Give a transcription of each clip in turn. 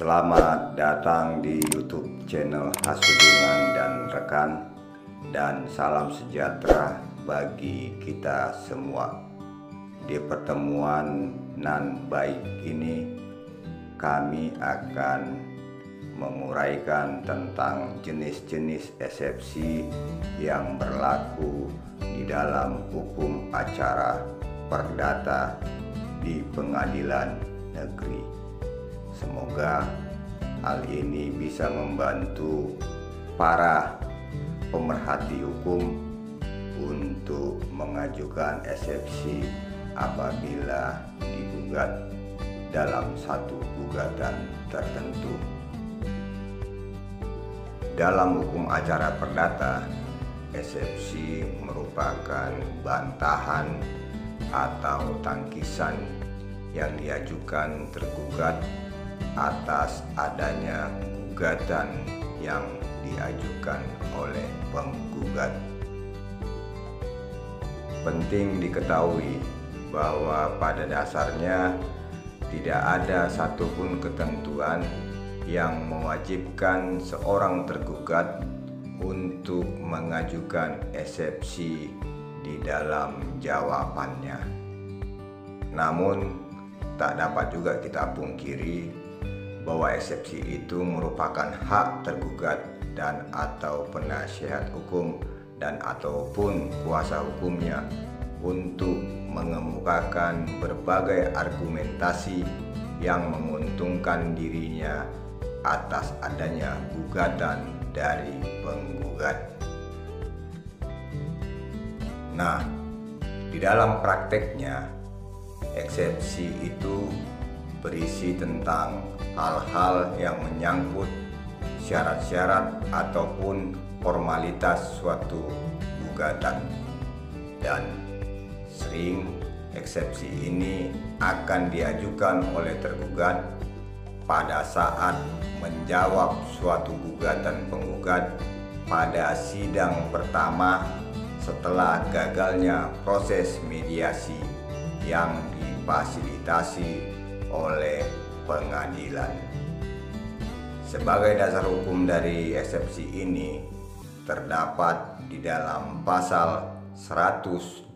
Selamat datang di YouTube channel Hasudungan dan Rekan, dan salam sejahtera bagi kita semua. Di pertemuan nan baik ini kami akan menguraikan tentang jenis-jenis eksepsi yang berlaku di dalam hukum acara perdata di pengadilan negeri. Semoga hal ini bisa membantu para pemerhati hukum untuk mengajukan eksepsi apabila digugat dalam satu gugatan tertentu. Dalam hukum acara perdata, eksepsi merupakan bantahan atau tangkisan yang diajukan tergugat atas adanya gugatan yang diajukan oleh penggugat. Penting diketahui bahwa pada dasarnya tidak ada satupun ketentuan yang mewajibkan seorang tergugat untuk mengajukan eksepsi di dalam jawabannya. Namun, tak dapat juga kita pungkiri bahwa eksepsi itu merupakan hak tergugat dan atau penasihat hukum dan ataupun kuasa hukumnya untuk mengemukakan berbagai argumentasi yang menguntungkan dirinya atas adanya gugatan dari penggugat. Nah, di dalam prakteknya, eksepsi itu berisi tentang hal-hal yang menyangkut syarat-syarat ataupun formalitas suatu gugatan, dan sering eksepsi ini akan diajukan oleh tergugat pada saat menjawab suatu gugatan penggugat pada sidang pertama setelah gagalnya proses mediasi yang difasilitasi oleh pengadilan. Sebagai dasar hukum dari eksepsi ini terdapat di dalam pasal 121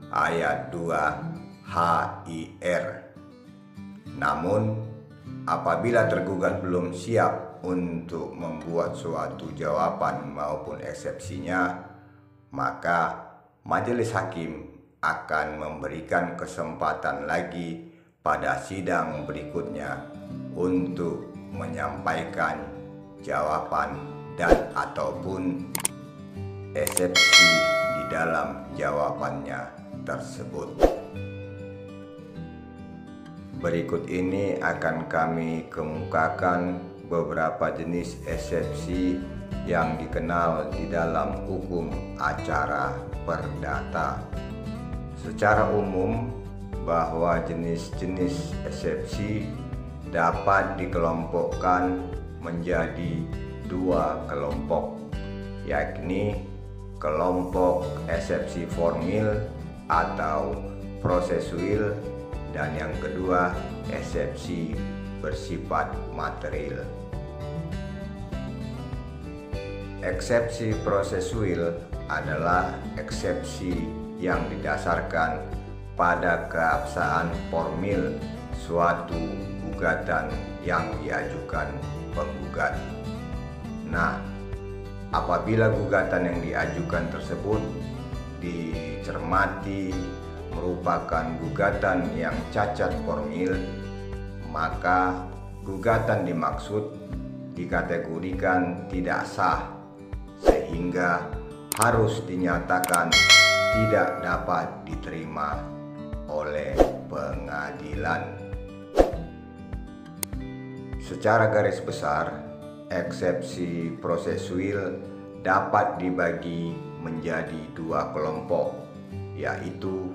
ayat 2 HIR. Namun, apabila tergugat belum siap untuk membuat suatu jawaban maupun eksepsinya, maka majelis hakim akan memberikan kesempatan lagi pada sidang berikutnya untuk menyampaikan jawaban dan ataupun eksepsi di dalam jawabannya tersebut. Berikut ini akan kami kemukakan beberapa jenis eksepsi yang dikenal di dalam hukum acara perdata. Secara umum, bahwa jenis-jenis eksepsi dapat dikelompokkan menjadi dua kelompok, yakni kelompok eksepsi formil atau prosesuil, dan yang kedua eksepsi bersifat material. Eksepsi prosesuil adalah eksepsi yang didasarkan pada keabsahan formil suatu gugatan yang diajukan penggugat. Nah, apabila gugatan yang diajukan tersebut dicermati merupakan gugatan yang cacat formil, maka gugatan dimaksud dikategorikan tidak sah sehingga harus dinyatakan tidak dapat diterima oleh pengadilan. Secara garis besar, eksepsi prosesuil dapat dibagi menjadi dua kelompok, yaitu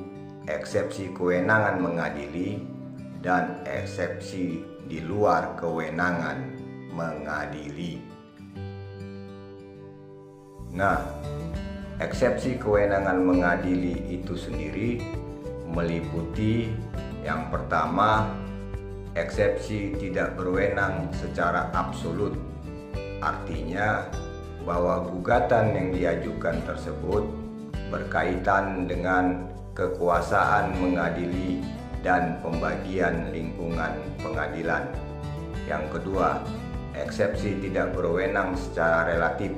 eksepsi kewenangan mengadili dan eksepsi di luar kewenangan mengadili. Nah, eksepsi kewenangan mengadili itu sendiri meliputi yang pertama, Eksepsi tidak berwenang secara absolut, artinya bahwa gugatan yang diajukan tersebut berkaitan dengan kekuasaan mengadili dan pembagian lingkungan pengadilan. Yang kedua, eksepsi tidak berwenang secara relatif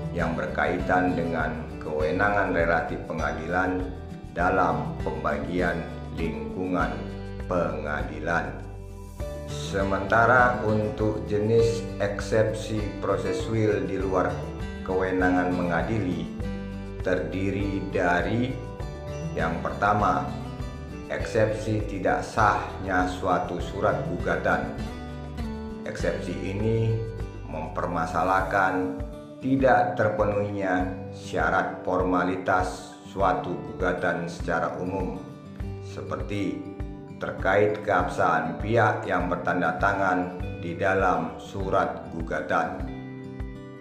yang berkaitan dengan kewenangan relatif pengadilan dalam pembagian lingkungan pengadilan. Sementara untuk jenis eksepsi prosesual di luar kewenangan mengadili terdiri dari yang pertama, eksepsi tidak sahnya suatu surat gugatan. Eksepsi ini mempermasalahkan tidak terpenuhinya syarat formalitas suatu gugatan secara umum, seperti terkait keabsahan pihak yang bertanda tangan di dalam surat gugatan.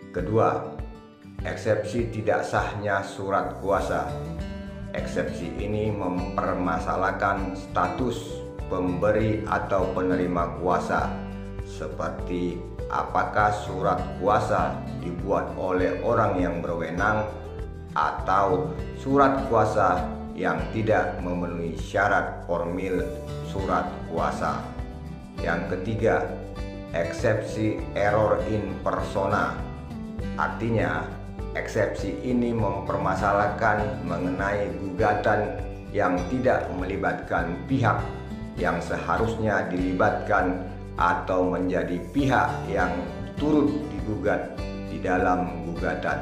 Kedua, eksepsi tidak sahnya surat kuasa. Eksepsi ini mempermasalahkan status pemberi atau penerima kuasa, seperti apakah surat kuasa dibuat oleh orang yang berwenang atau surat kuasa yang tidak memenuhi syarat formil surat kuasa. Yang ketiga, eksepsi error in persona. Artinya, eksepsi ini mempermasalahkan mengenai gugatan yang tidak melibatkan pihak yang seharusnya dilibatkan atau menjadi pihak yang turut digugat di dalam gugatan.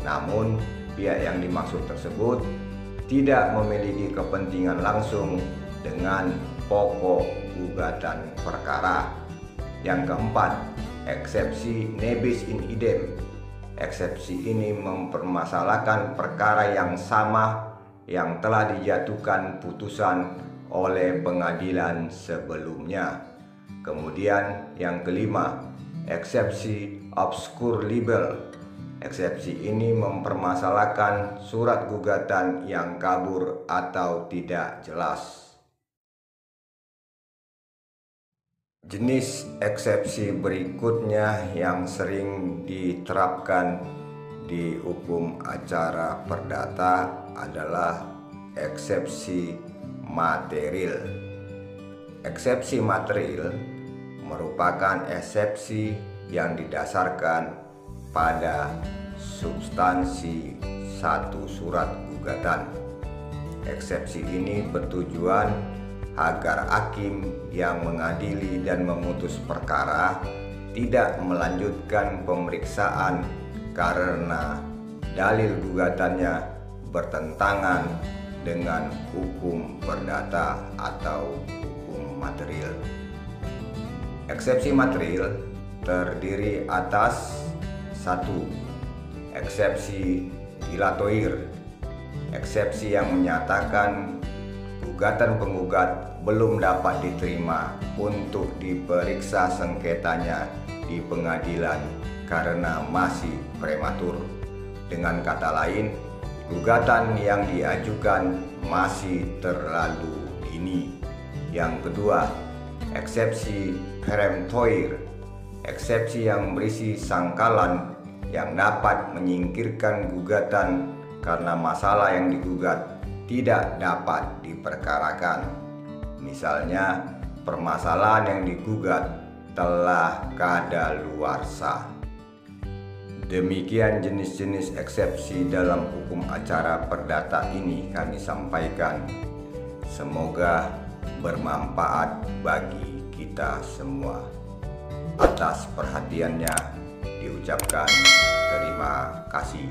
Namun, pihak yang dimaksud tersebut tidak memiliki kepentingan langsung dengan pokok gugatan perkara. Yang keempat, eksepsi nebis in idem. Eksepsi ini mempermasalahkan perkara yang sama yang telah dijatuhkan putusan oleh pengadilan sebelumnya. Kemudian yang kelima, eksepsi obscur libel. Eksepsi ini mempermasalahkan surat gugatan yang kabur atau tidak jelas. Jenis eksepsi berikutnya yang sering diterapkan di hukum acara perdata adalah eksepsi material. Eksepsi material merupakan eksepsi yang didasarkan pada substansi satu surat gugatan. Eksepsi ini bertujuan agar hakim yang mengadili dan memutus perkara tidak melanjutkan pemeriksaan karena dalil gugatannya bertentangan dengan hukum perdata atau hukum material. Eksepsi material terdiri atas 1. Eksepsi dilatoir. Eksepsi yang menyatakan gugatan penggugat belum dapat diterima untuk diperiksa sengketanya di pengadilan karena masih prematur. Dengan kata lain, gugatan yang diajukan masih terlalu dini. Yang kedua, eksepsi peremptoire. Eksepsi yang berisi sangkalan yang dapat menyingkirkan gugatan karena masalah yang digugat tidak dapat diperkarakan. Misalnya, permasalahan yang digugat telah kadaluarsa. Demikian jenis-jenis eksepsi dalam hukum acara perdata ini kami sampaikan. Semoga bermanfaat bagi kita semua. Atas perhatiannya diucapkan terima kasih.